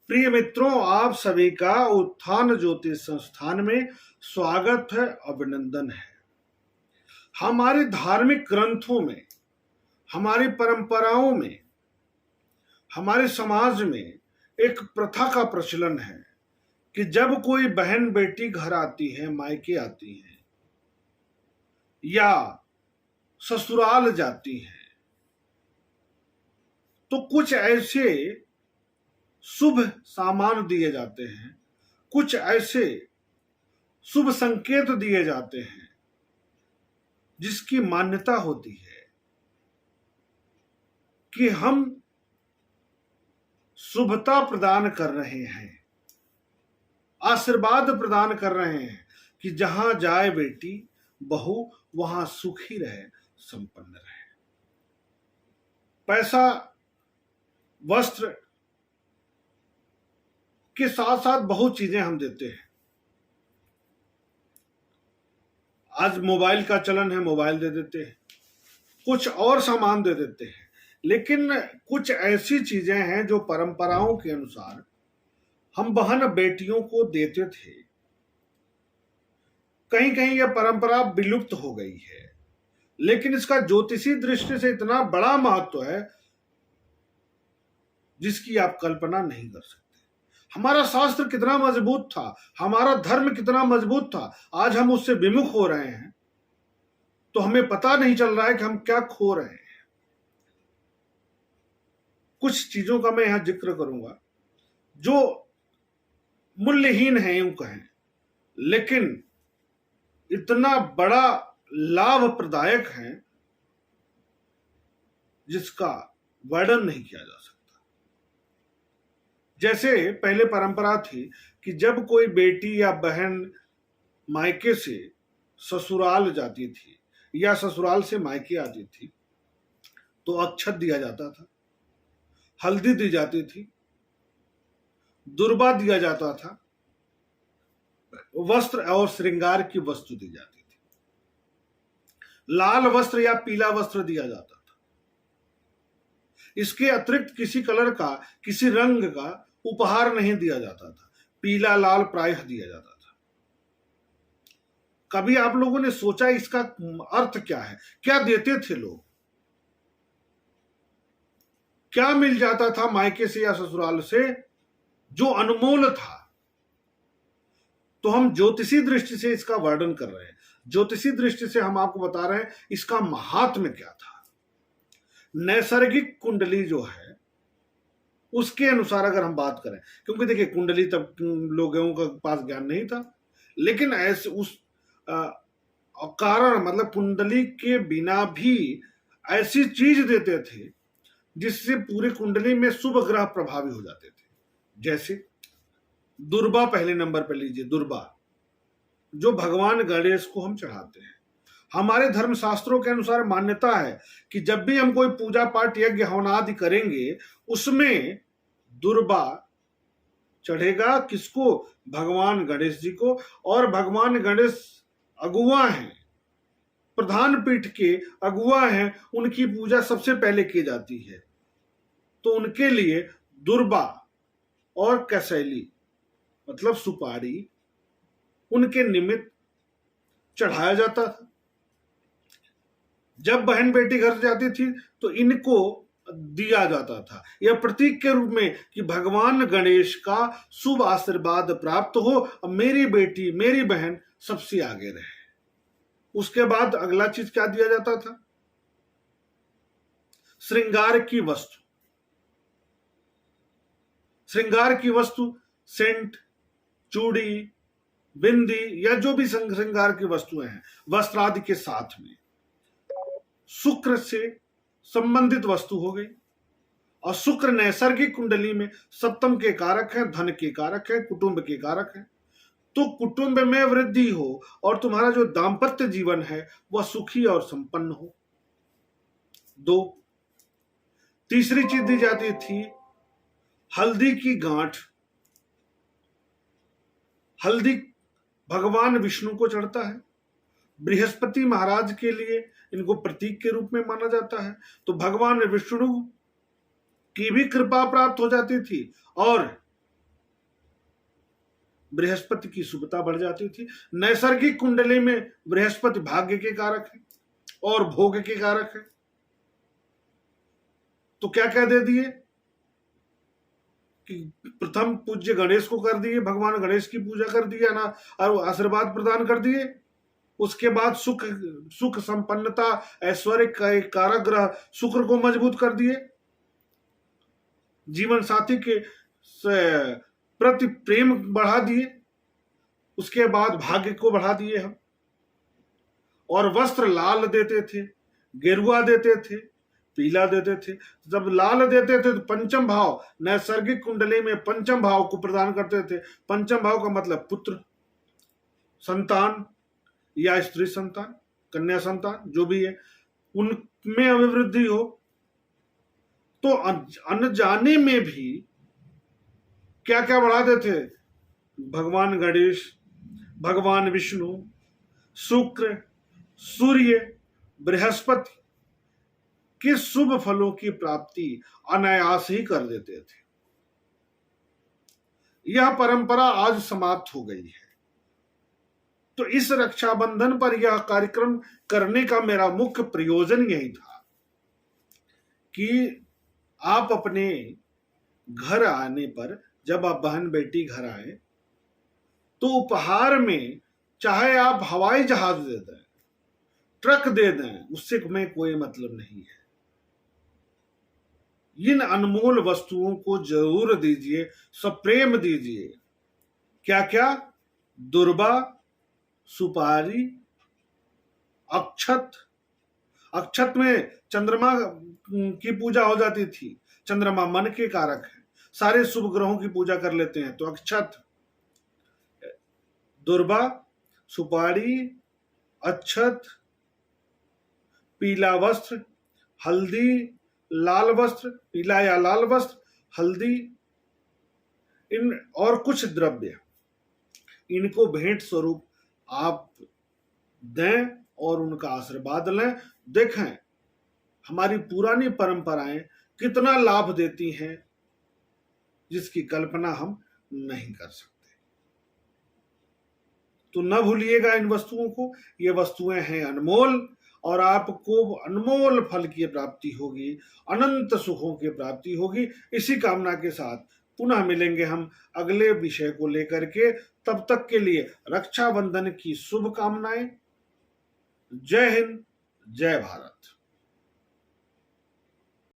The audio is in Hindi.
प्रिय मित्रों, आप सभी का उत्थान ज्योतिष संस्थान में स्वागत है, अभिनंदन है। हमारे धार्मिक ग्रंथों में, हमारी परंपराओं में, हमारे समाज में एक प्रथा का प्रचलन है कि जब कोई बहन बेटी घर आती है, मायके आती है या ससुराल जाती है, तो कुछ ऐसे शुभ सामान दिए जाते हैं, कुछ ऐसे शुभ संकेत दिए जाते हैं जिसकी मान्यता होती है कि हम शुभता प्रदान कर रहे हैं, आशीर्वाद प्रदान कर रहे हैं कि जहां जाए बेटी बहू वहां सुखी रहे, संपन्न रहे। पैसा वस्त्र के साथ साथ बहुत चीजें हम देते हैं। आज मोबाइल का चलन है, मोबाइल दे देते हैं, कुछ और सामान दे देते हैं, लेकिन कुछ ऐसी चीजें हैं जो परंपराओं के अनुसार हम बहन बेटियों को देते थे। कहीं कहीं यह परंपरा विलुप्त हो गई है, लेकिन इसका ज्योतिषी दृष्टि से इतना बड़ा महत्व है जिसकी आप कल्पना नहीं कर सकते। हमारा शास्त्र कितना मजबूत था, हमारा धर्म कितना मजबूत था, आज हम उससे विमुख हो रहे हैं तो हमें पता नहीं चल रहा है कि हम क्या खो रहे हैं। कुछ चीजों का मैं यहां जिक्र करूंगा जो मूल्यहीन है, यूं कहें, लेकिन इतना बड़ा लाभ प्रदायक है जिसका वर्णन नहीं किया जा सकता। जैसे पहले परंपरा थी कि जब कोई बेटी या बहन मायके से ससुराल जाती थी या ससुराल से मायके आती थी तो अक्षत दिया जाता था, हल्दी दी जाती थी, दुर्बा दिया जाता था, वस्त्र और श्रृंगार की वस्तु दी जाती थी, लाल वस्त्र या पीला वस्त्र दिया जाता था। इसके अतिरिक्त किसी कलर का, किसी रंग का उपहार नहीं दिया जाता था। पीला लाल प्रायः दिया जाता था। कभी आप लोगों ने सोचा इसका अर्थ क्या है? क्या देते थे लोग? क्या मिल जाता था मायके से या ससुराल से जो अनमोल था? तो हम ज्योतिषी दृष्टि से इसका वर्णन कर रहे हैं, ज्योतिषी दृष्टि से हम आपको बता रहे हैं इसका महात्म्य क्या था। नैसर्गिक कुंडली जो है उसके अनुसार अगर हम बात करें, क्योंकि देखिए कुंडली तब लोगों के पास ज्ञान नहीं था, लेकिन ऐसे उस कारण मतलब कुंडली के बिना भी ऐसी चीज देते थे जिससे पूरी कुंडली में शुभ ग्रह प्रभावी हो जाते थे। जैसे दुर्बा पहले नंबर पर लीजिए, दुर्बा जो भगवान गणेश को हम चढ़ाते हैं। हमारे धर्म शास्त्रों के अनुसार मान्यता है कि जब भी हम कोई पूजा पाठ यज्ञ हवनादि करेंगे उसमें दुर्बा चढ़ेगा। किसको? भगवान गणेश जी को। और भगवान गणेश अगुआ हैं, प्रधान पीठ के अगुआ हैं, उनकी पूजा सबसे पहले की जाती है। तो उनके लिए दुर्बा और कसैली मतलब सुपारी उनके निमित्त चढ़ाया जाता था। जब बहन बेटी घर जाती थी तो इनको दिया जाता था, यह प्रतीक के रूप में कि भगवान गणेश का शुभ आशीर्वाद प्राप्त हो और मेरी बेटी मेरी बहन सबसे आगे रहे। उसके बाद अगला चीज क्या दिया जाता था? श्रृंगार की वस्तु। श्रृंगार की वस्तु सेंट, चूड़ी, बिंदी या जो भी श्रृंगार की वस्तुएं हैं, वस्त्र आदि के साथ में शुक्र से संबंधित वस्तु हो गई। और शुक्र नैसर्गिक कुंडली में सप्तम के कारक है, धन के कारक है, कुटुंब के कारक है। तो कुटुंब में वृद्धि हो और तुम्हारा जो दाम्पत्य जीवन है वह सुखी और संपन्न हो। 2, तीसरी चीज दी जाती थी हल्दी की गांठ। हल्दी भगवान विष्णु को चढ़ता है, बृहस्पति महाराज के लिए इनको प्रतीक के रूप में माना जाता है। तो भगवान विष्णु की भी कृपा प्राप्त हो जाती थी और बृहस्पति की शुभता बढ़ जाती थी। नैसर्गिक कुंडली में बृहस्पति भाग्य के कारक है और भोग के कारक है। तो क्या क्या दे दिए कि प्रथम पूज्य गणेश को कर दिए, भगवान गणेश की पूजा कर दिया ना, और आशीर्वाद प्रदान कर दिए। उसके बाद सुख संपन्नता ऐश्वर्य का एक कारक ग्रह शुक्र को मजबूत कर दिए। जीवन साथी के प्रति प्रेम बढ़ा दिए। उसके बाद भाग्य को बढ़ा दिए हम। और वस्त्र लाल देते थे, गेरुआ देते थे, पीला देते थे। जब लाल देते थे तो पंचम भाव, नैसर्गिक कुंडली में पंचम भाव को प्रदान करते थे। पंचम भाव का मतलब पुत्र, संतान या स्त्री संतान, कन्या संतान, जो भी है, उनमें अभिवृद्धि हो। तो अनजाने में भी क्या क्या बढ़ाते थे? भगवान गणेश, भगवान विष्णु, शुक्र, सूर्य, बृहस्पति के शुभ फलों की प्राप्ति अनायास ही कर देते थे। यह परंपरा आज समाप्त हो गई है। तो इस रक्षाबंधन पर यह कार्यक्रम करने का मेरा मुख्य प्रयोजन यही था कि आप अपने घर आने पर, जब आप बहन बेटी घर आए, तो उपहार में चाहे आप हवाई जहाज दे दें, ट्रक दे दें, उससे में कोई मतलब नहीं है। इन अनमोल वस्तुओं को जरूर दीजिए, सप्रेम दीजिए। क्या क्या? दुर्बा, सुपारी, अक्षत। अक्षत में चंद्रमा की पूजा हो जाती थी। चंद्रमा मन के कारक है, सारे शुभ ग्रहों की पूजा कर लेते हैं। तो अक्षत, दुर्बा, सुपारी, अक्षत, पीला वस्त्र, हल्दी, लाल वस्त्र, पीला या लाल वस्त्र, हल्दी, इन और कुछ द्रव्य, इनको भेंट स्वरूप आप दें और उनका आशीर्वाद लें। देखें हमारी पुरानी परंपराएं कितना लाभ देती हैं, जिसकी कल्पना हम नहीं कर सकते। तो न भूलिएगा इन वस्तुओं को। ये वस्तुएं हैं अनमोल, और आपको अनमोल फल की प्राप्ति होगी, अनंत सुखों की प्राप्ति होगी। इसी कामना के साथ पुनः मिलेंगे हम अगले विषय को लेकर के। तब तक के लिए रक्षाबंधन की शुभकामनाएं। जय हिंद, जय भारत।